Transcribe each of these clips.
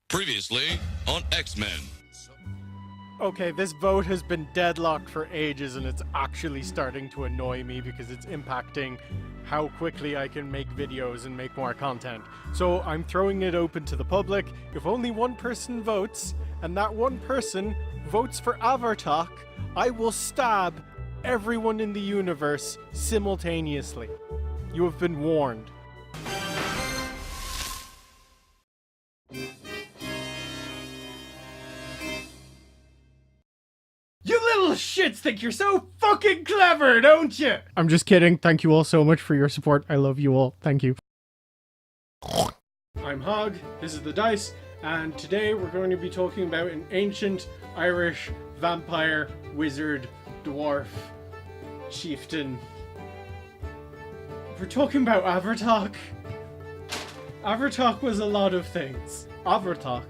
Previously on X-Men. Okay, this vote has been deadlocked for ages and it's actually starting to annoy me because it's impacting how quickly I can make videos and make more content. So I'm throwing it open to the public. If only one person votes, and that one person votes for Abhartach, I will stab everyone in the universe simultaneously. You have been warned. You little shits think you're so fucking clever, don't you? I'm just kidding. Thank you all so much for your support. I love you all. Thank you. I'm Hog, this is The Dice, and today we're going to be talking about an ancient Irish vampire, wizard, dwarf, chieftain. We're talking about Abhartach. Abhartach was a lot of things. Abhartach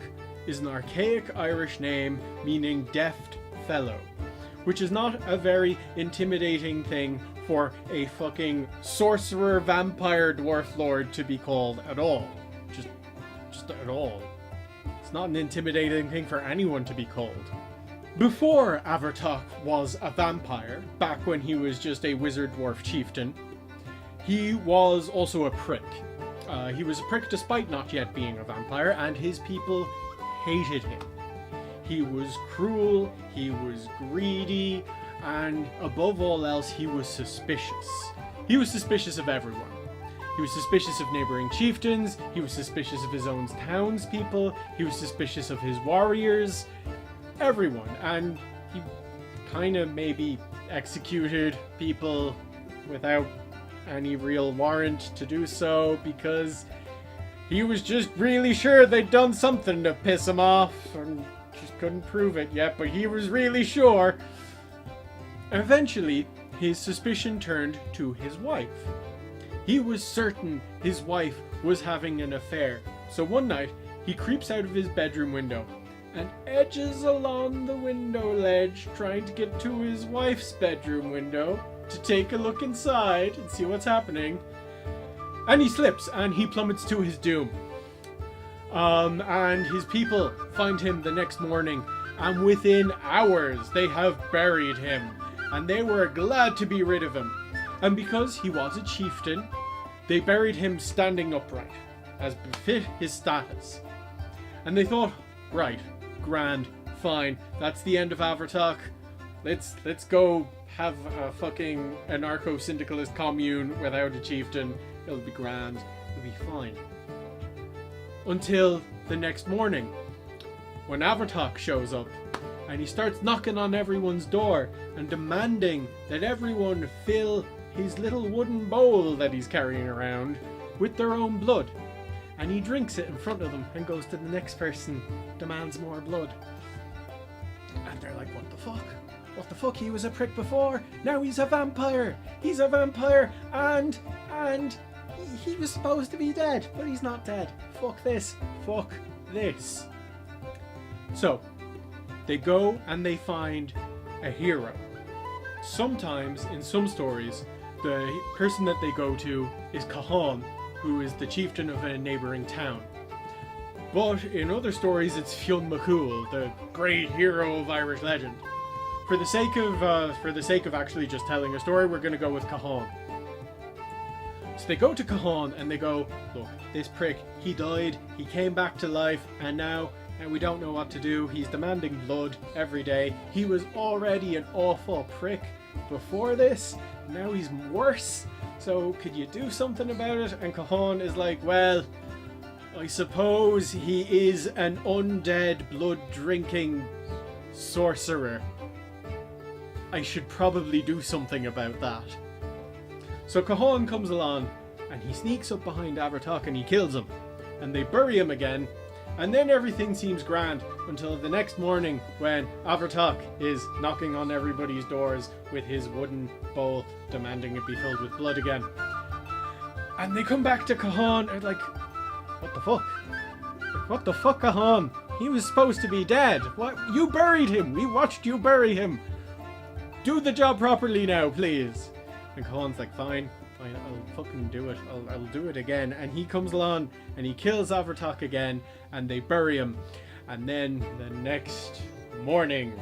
is an archaic Irish name meaning deft fellow, which is not a very intimidating thing for a fucking sorcerer, vampire, dwarf lord to be called at all. Just at all. It's not an intimidating thing for anyone to be called. Before Abhartach was a vampire, back when he was just a wizard dwarf chieftain, he was also a prick. He was a prick despite not yet being a vampire, and his people hated him. He was cruel, he was greedy, and above all else, he was suspicious. He was suspicious of everyone. He was suspicious of neighboring chieftains, he was suspicious of his own townspeople, he was suspicious of his warriors, everyone. And he kind of maybe executed people without any real warrant to do so, because he was just really sure they'd done something to piss him off, and just couldn't prove it yet, but he was really sure. Eventually, his suspicion turned to his wife. He was certain his wife was having an affair, so one night he creeps out of his bedroom window and edges along the window ledge, trying to get to his wife's bedroom window to take a look inside and see what's happening. And he slips and he plummets to his doom. And his people find him the next morning, and within hours they have buried him, and they were glad to be rid of him. And because he was a chieftain, they buried him standing upright, as befit his status. And they thought, right, grand, fine, that's the end of Abhartach. Let's go have a fucking anarcho-syndicalist commune without a chieftain. It'll be grand, it'll be fine. Until the next morning, when Abhartach shows up, and he starts knocking on everyone's door and demanding that everyone fill his little wooden bowl that he's carrying around with their own blood. And he drinks it in front of them and goes to the next person, demands more blood. And they're like, what the fuck? What the fuck? He was a prick before, now he's a vampire! He's a vampire, and he was supposed to be dead, but he's not dead. Fuck this. Fuck this. So, they go and they find a hero. Sometimes, in some stories, the person that they go to is Cahan, who is the chieftain of a neighbouring town. But in other stories, it's Fionn McCool, the great hero of Irish legend. For the sake of actually just telling a story, we're going to go with Cahan. So they go to Cahan and they go, look, this prick, he died, he came back to life, and now we don't know what to do. He's demanding blood every day. He was already an awful prick before this, now he's worse. So could you do something about it? And Cahan is like, well, I suppose he is an undead, blood-drinking sorcerer. I should probably do something about that. So Cahan comes along and he sneaks up behind Abhartach and he kills him. And they bury him again. And then everything seems grand until the next morning when Abhartach is knocking on everybody's doors with his wooden bowl, demanding it be filled with blood again. And they come back to Cahan and like, what the fuck? Like, what the fuck, Cahan? He was supposed to be dead. What? You buried him. We watched you bury him. Do the job properly now, please. And Cahan's like, fine, fine, I'll fucking do it. I'll do it again. And he comes along and he kills Abhartach again, and they bury him. And then the next morning,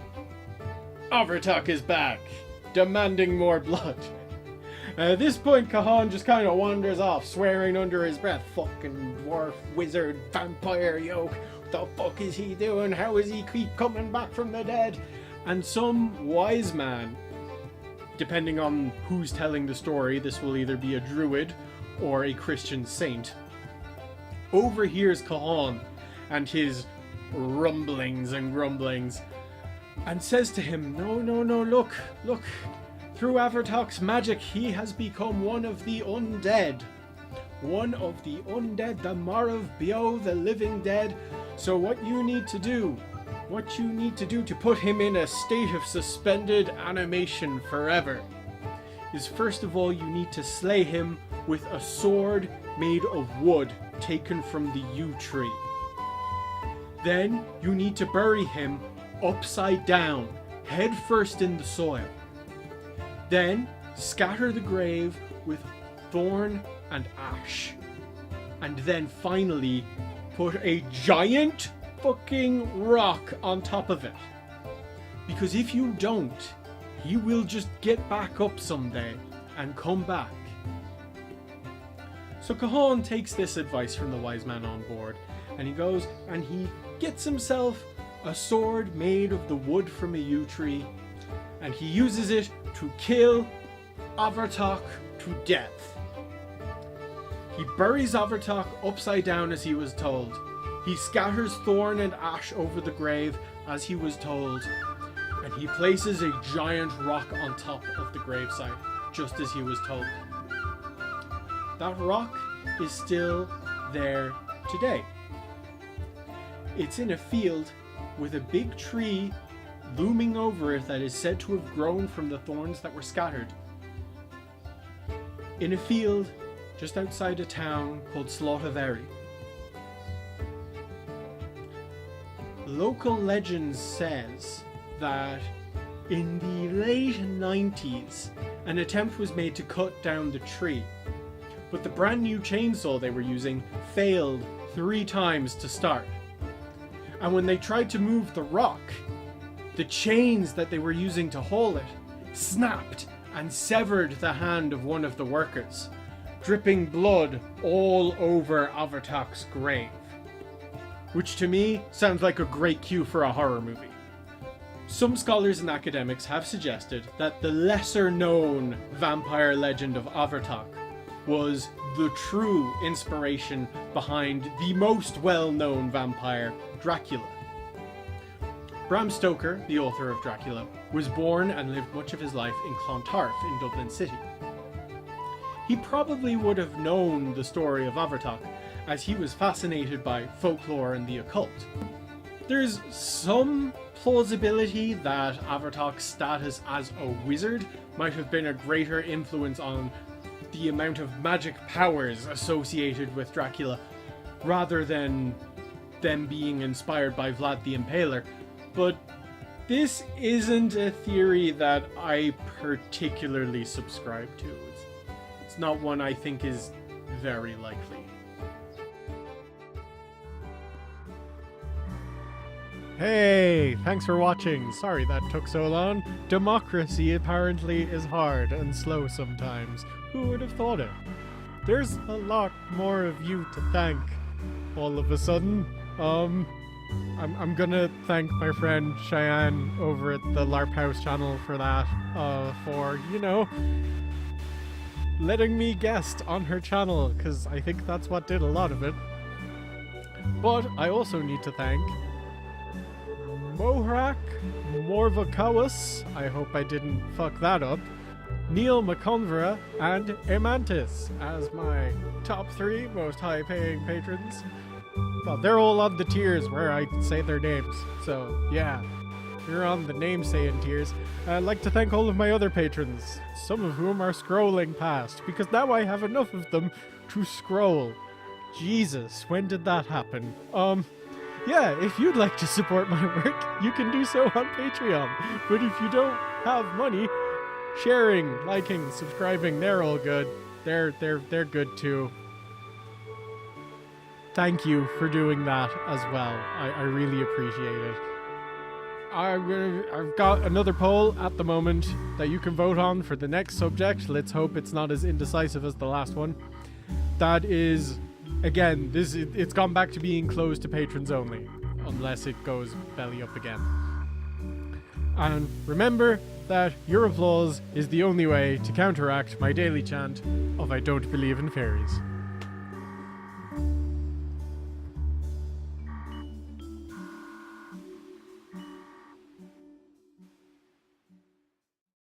Abhartach is back, demanding more blood. At this point, Cahan just kind of wanders off, swearing under his breath, fucking dwarf, wizard, vampire yoke. What the fuck is he doing? How is he keep coming back from the dead? And some wise man, depending on who's telling the story, this will either be a druid or a Christian saint, overhears Cahan and his rumblings and grumblings, and says to him, no, look, through Abhartach's magic, he has become one of the undead, the Marav Bio, the living dead. So what you need to do to put him in a state of suspended animation forever is, first of all, you need to slay him with a sword made of wood taken from the yew tree. Then you need to bury him upside down, head first in the soil. Then scatter the grave with thorn and ash. And then finally put a giant fucking rock on top of it. Because if you don't, he will just get back up someday and come back. So Cahan takes this advice from the wise man on board, and he goes and he gets himself a sword made of the wood from a yew tree, and he uses it to kill Abhartach to death. He buries Abhartach upside down as he was told. He scatters thorn and ash over the grave as he was told, and he places a giant rock on top of the gravesite, just as he was told. That rock is still there today. It's in a field with a big tree looming over it that is said to have grown from the thorns that were scattered. In a field just outside a town called Slaughterberry. Local legend says that in the late 90s, an attempt was made to cut down the tree, but the brand new chainsaw they were using failed 3 times to start. And when they tried to move the rock, the chains that they were using to haul it snapped and severed the hand of one of the workers, dripping blood all over Abhartach's grave. Which to me sounds like a great cue for a horror movie. Some scholars and academics have suggested that the lesser known vampire legend of Abhartach was the true inspiration behind the most well-known vampire, Dracula. Bram Stoker, the author of Dracula, was born and lived much of his life in Clontarf in Dublin City. He probably would have known the story of Abhartach, as he was fascinated by folklore and the occult. There's some plausibility that Abhartach's status as a wizard might have been a greater influence on the amount of magic powers associated with Dracula, rather than them being inspired by Vlad the Impaler. But this isn't a theory that I particularly subscribe to. It's not one I think is very likely. Hey, thanks for watching. Sorry that took so long. Democracy apparently is hard and slow sometimes. Who would have thought it? There's a lot more of you to thank all of a sudden. I'm gonna thank my friend Cheyenne over at the LARP House channel for that, for, you know, letting me guest on her channel, because I think that's what did a lot of it. But I also need to thank Mohrak Morvakawas, I hope I didn't fuck that up, Neil McConvera, and Emantis as my top 3 most high-paying patrons. Well, they're all on the tiers where I say their names, so yeah, you're on the name-saying tiers. I'd like to thank all of my other patrons, some of whom are scrolling past, because now I have enough of them to scroll. Jesus, when did that happen? Yeah, if you'd like to support my work, you can do so on Patreon. But if you don't have money, sharing, liking, subscribing, they're all good. they're good too. Thank you for doing that as well. I really appreciate it. I've got another poll at the moment that you can vote on for the next subject. Let's hope it's not as indecisive as the last one. That is, again, it's gone back to being closed to patrons only, unless it goes belly up again. And remember that your applause is the only way to counteract my daily chant of I don't believe in fairies.